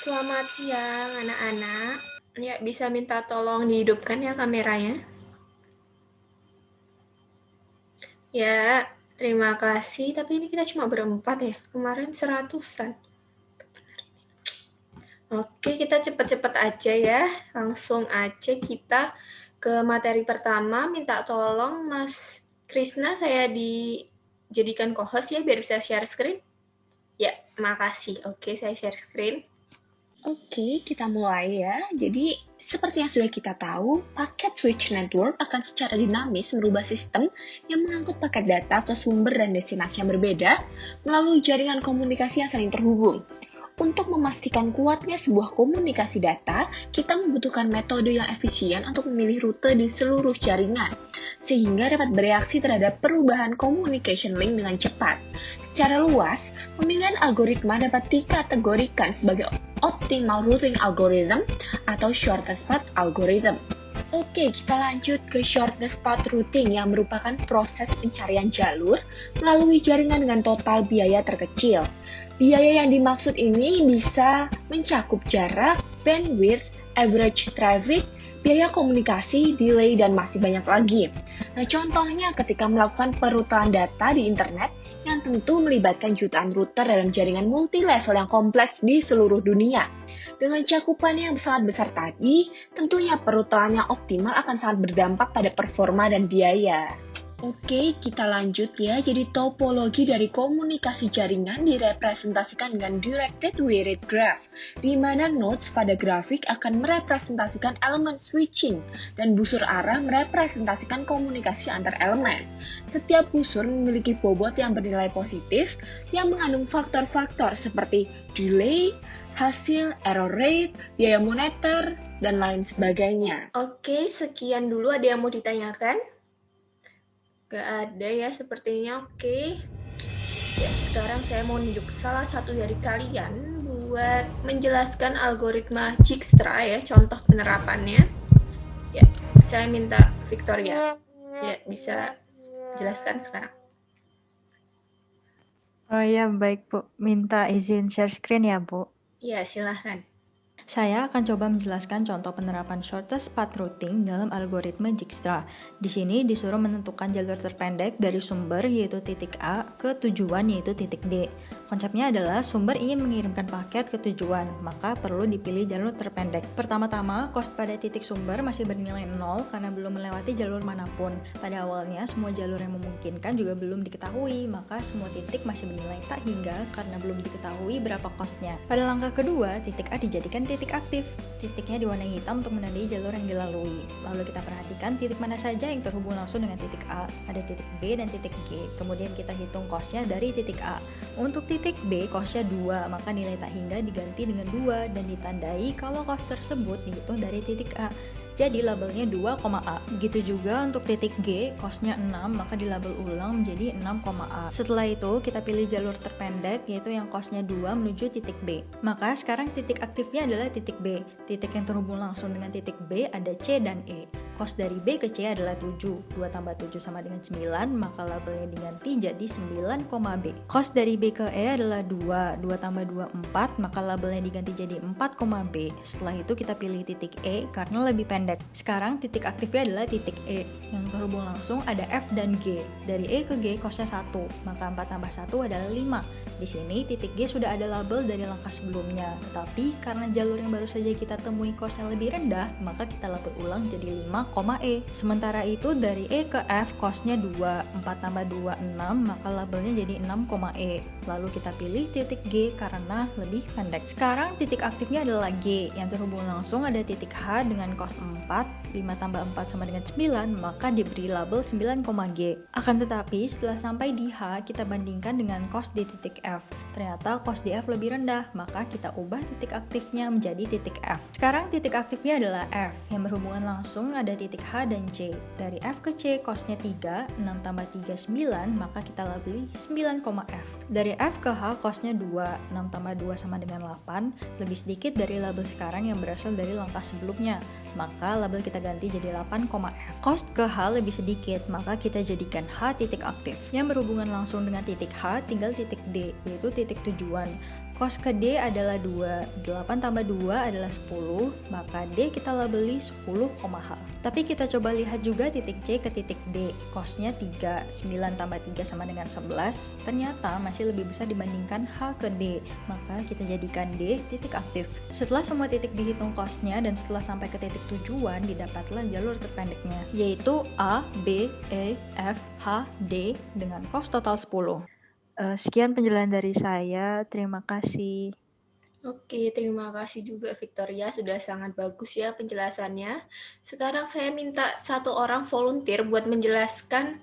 Selamat siang anak-anak. Ya, bisa minta tolong dihidupkan ya kameranya. Ya, terima kasih. Tapi ini kita cuma berempat ya. Kemarin 100-an. Oke, kita cepet-cepet aja ya. Langsung aja kita ke materi pertama. Minta tolong Mas Krisna saya dijadikan co-host ya biar bisa share screen. Ya, makasih. Oke, saya share screen. Oke, kita mulai ya. Jadi, seperti yang sudah kita tahu, paket switch network akan secara dinamis merubah sistem yang mengangkut paket data ke sumber dan destinasi yang berbeda melalui jaringan komunikasi yang saling terhubung. Untuk memastikan kuatnya sebuah komunikasi data, kita membutuhkan metode yang efisien untuk memilih rute di seluruh jaringan, sehingga dapat bereaksi terhadap perubahan communication link dengan cepat. Secara luas, pemilihan algoritma dapat dikategorikan sebagai optimal routing algorithm atau shortest path algorithm. Oke, kita lanjut ke shortest path routing yang merupakan proses pencarian jalur melalui jaringan dengan total biaya terkecil. Biaya yang dimaksud ini bisa mencakup jarak, bandwidth, average traffic, biaya komunikasi, delay, dan masih banyak lagi. Nah, contohnya ketika melakukan perutaan data di internet yang tentu melibatkan jutaan router dalam jaringan multi-level yang kompleks di seluruh dunia. Dengan cakupan yang sangat besar tadi, tentunya perutaan yang optimal akan sangat berdampak pada performa dan biaya. Oke, kita lanjut ya. Jadi topologi dari komunikasi jaringan direpresentasikan dengan directed weighted graph, di mana nodes pada grafik akan merepresentasikan elemen switching, dan busur arah merepresentasikan komunikasi antar elemen. Setiap busur memiliki bobot yang bernilai positif, yang mengandung faktor-faktor seperti delay, hasil, error rate, biaya moneter, dan lain sebagainya. Oke, sekian dulu. Ada yang mau ditanyakan? Gak ada ya sepertinya. Oke. Ya, sekarang saya mau nunjuk salah satu dari kalian buat menjelaskan algoritma Dijkstra ya, contoh penerapannya. Ya, saya minta Victoria. Ya, bisa jelaskan sekarang. Oh ya, baik Bu. Minta izin share screen ya, Bu. Ya, silahkan. Saya akan coba menjelaskan contoh penerapan shortest path routing dalam algoritma Dijkstra. Di sini disuruh menentukan jalur terpendek dari sumber yaitu titik A ke tujuan yaitu titik D. Konsepnya adalah sumber ingin mengirimkan paket ke tujuan, maka perlu dipilih jalur terpendek. Pertama-tama, cost pada titik sumber masih bernilai 0 karena belum melewati jalur manapun. Pada awalnya, semua jalur yang memungkinkan juga belum diketahui, maka semua titik masih bernilai tak hingga karena belum diketahui berapa costnya. Pada langkah kedua, titik A dijadikan titik aktif. Titiknya diwarnai hitam untuk menandai jalur yang dilalui. Lalu kita perhatikan titik mana saja yang terhubung langsung dengan titik A. Ada titik B dan titik G. Kemudian kita hitung costnya dari titik A. Untuk titik B, costnya 2, maka nilai tak hingga diganti dengan 2 dan ditandai kalau cost tersebut dihitung dari titik A. Jadi labelnya 2,A. Begitu juga untuk titik G, costnya 6, maka dilabel ulang menjadi 6,A. Setelah itu, kita pilih jalur terpendek, yaitu yang costnya 2 menuju titik B. Maka sekarang titik aktifnya adalah titik B. Titik yang terhubung langsung dengan titik B ada C dan E. Cost dari B ke C adalah 7. 2 tambah 7 sama dengan 9, maka labelnya diganti jadi 9,B. Cost dari B ke E adalah 2. 2 tambah 2, 4, maka labelnya diganti jadi 4,B. Setelah itu kita pilih titik E karena lebih pendek. Sekarang titik aktifnya adalah titik E. Yang terhubung langsung ada F dan G. Dari E ke G costnya 1, maka 4 tambah 1 adalah 5. Di sini titik G sudah ada label dari langkah sebelumnya, tetapi karena jalur yang baru saja kita temui costnya lebih rendah, maka kita label ulang jadi 5,E. Sementara itu dari E ke F costnya 2, 4 tambah 2, 6, maka labelnya jadi 6,E. Lalu kita pilih titik G karena lebih pendek. Sekarang titik aktifnya adalah G, yang terhubung langsung ada titik H dengan cost 4, 5 tambah 4 sama dengan 9, maka diberi label 9,G. Akan tetapi setelah sampai di H, kita bandingkan dengan cost di titik F. Ternyata cost di F lebih rendah, maka kita ubah titik aktifnya menjadi titik F. Sekarang titik aktifnya adalah F, yang berhubungan langsung ada titik H dan C. Dari F ke C costnya 3, 6 tambah 3, 9, maka kita labeli 9,F. Dari F ke H costnya 2, 6 tambah 2 sama dengan 8, lebih sedikit dari label sekarang yang berasal dari langkah sebelumnya, maka label kita ganti jadi 8,F. Cost ke H lebih sedikit, maka kita jadikan H titik aktif. Yang berhubungan langsung dengan titik H tinggal titik D, yaitu titik tujuan. Kos ke D adalah 2, 8 tambah 2 adalah 10, maka D kita labeli 10, H. Tapi kita coba lihat juga titik C ke titik D, kosnya 3, 9 tambah 3 sama dengan 11, ternyata masih lebih besar dibandingkan H ke D, maka kita jadikan D titik aktif. Setelah semua titik dihitung kosnya dan setelah sampai ke titik tujuan, didapatlah jalur terpendeknya, yaitu A, B, E, F, H, D dengan kos total 10. Sekian penjelasan dari saya, terima kasih. Oke, terima kasih juga Victoria, sudah sangat bagus ya penjelasannya. Sekarang saya minta satu orang volunteer buat menjelaskan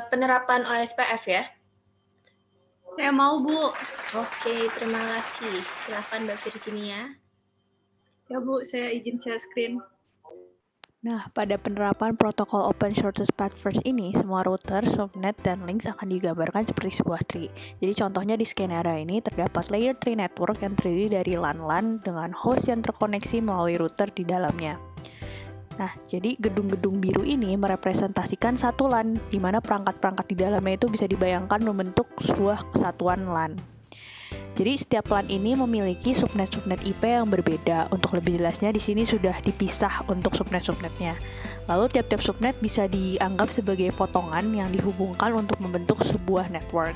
penerapan OSPF ya. Saya mau, Bu. Oke, terima kasih. Silakan Mbak Virginia. Ya, Bu, saya izin share screen. Nah, pada penerapan protokol Open Shortest Path First ini, semua router, subnet, dan links akan digambarkan seperti sebuah tree. Jadi contohnya di skenario ini terdapat layer tree network yang terdiri dari LAN-LAN dengan host yang terkoneksi melalui router di dalamnya. Nah, jadi gedung-gedung biru ini merepresentasikan satu LAN, di mana perangkat-perangkat di dalamnya itu bisa dibayangkan membentuk sebuah kesatuan LAN. Jadi setiap LAN ini memiliki subnet-subnet IP yang berbeda. Untuk lebih jelasnya di sini sudah dipisah untuk subnet-subnetnya. Lalu tiap-tiap subnet bisa dianggap sebagai potongan yang dihubungkan untuk membentuk sebuah network.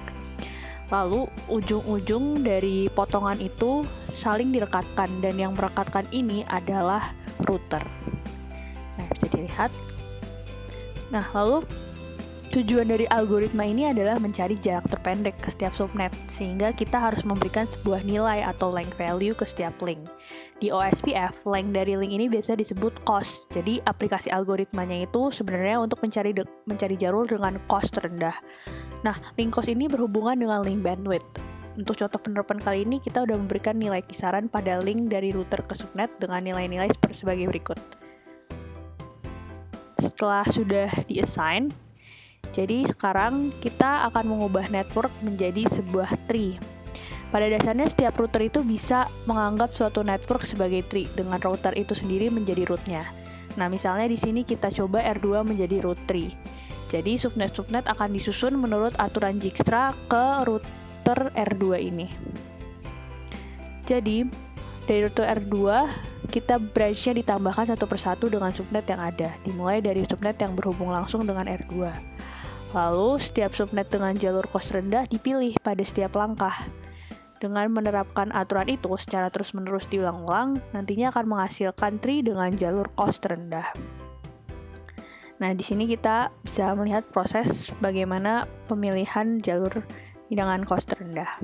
Lalu ujung-ujung dari potongan itu saling direkatkan dan yang merekatkan ini adalah router. Nah, bisa dilihat. Nah, lalu tujuan dari algoritma ini adalah mencari jarak terpendek ke setiap subnet, sehingga kita harus memberikan sebuah nilai atau length value ke setiap link. Di OSPF, length dari link ini biasa disebut cost. Jadi aplikasi algoritmanya itu sebenarnya untuk mencari jalur dengan cost rendah. Nah, link cost ini berhubungan dengan link bandwidth. Untuk contoh penerapan kali ini, kita sudah memberikan nilai kisaran pada link dari router ke subnet dengan nilai-nilai sebagai berikut. Setelah sudah di-assign, jadi sekarang kita akan mengubah network menjadi sebuah tree. Pada dasarnya setiap router itu bisa menganggap suatu network sebagai tree dengan router itu sendiri menjadi rootnya. Nah, misalnya di sini kita coba R2 menjadi root tree. Jadi subnet-subnet akan disusun menurut aturan Dijkstra ke router R2 ini. Jadi dari router R2 kita branch-nya ditambahkan satu persatu dengan subnet yang ada, dimulai dari subnet yang berhubung langsung dengan R2. Lalu, setiap subnet dengan jalur cost rendah dipilih pada setiap langkah. Dengan menerapkan aturan itu secara terus-menerus diulang-ulang, nantinya akan menghasilkan tree dengan jalur cost rendah. Nah, di sini kita bisa melihat proses bagaimana pemilihan jalur dengan cost rendah.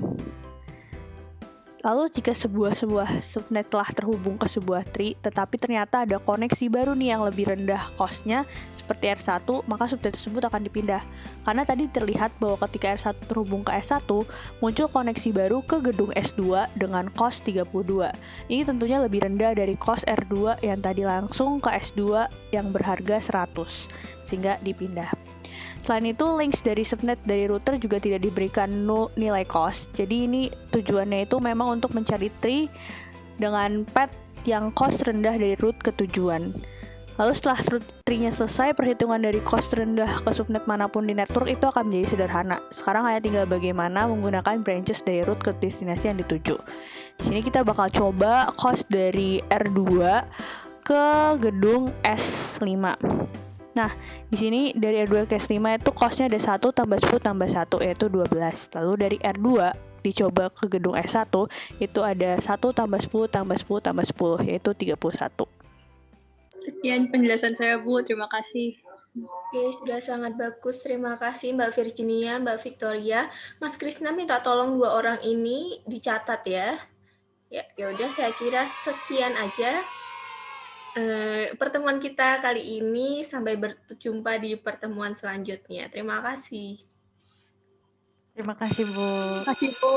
Lalu jika sebuah subnet telah terhubung ke sebuah tree, tetapi ternyata ada koneksi baru nih yang lebih rendah cost-nya seperti R1, maka subnet tersebut akan dipindah. Karena tadi terlihat bahwa ketika R1 terhubung ke S1, muncul koneksi baru ke gedung S2 dengan cost 32. Ini tentunya lebih rendah dari cost R2 yang tadi langsung ke S2 yang berharga 100, sehingga dipindah. Selain itu, links dari subnet dari router juga tidak diberikan nilai cost. Jadi ini tujuannya itu memang untuk mencari tree dengan path yang cost rendah dari root ke tujuan. Lalu setelah tree-nya selesai, perhitungan dari cost rendah ke subnet manapun di network itu akan menjadi sederhana. Sekarang hanya tinggal bagaimana menggunakan branches dari root ke destinasi yang dituju. Di sini kita bakal coba cost dari R2 ke gedung S5. Nah, di sini dari R2 ke S5 itu cost-nya ada 1 tambah 10 tambah 1, yaitu 12. Lalu dari R2 dicoba ke gedung S1, itu ada 1 tambah 10 tambah 10 tambah 10, yaitu 31. Sekian penjelasan saya, Bu. Terima kasih. Oke, sudah sangat bagus. Terima kasih Mbak Virginia, Mbak Victoria. Mas Krisna minta tolong 2 orang ini dicatat ya. Ya udah, saya kira sekian aja pertemuan kita kali ini. Sampai berjumpa di pertemuan selanjutnya. Terima kasih. Terima kasih, Bu. Terima kasih, Bu.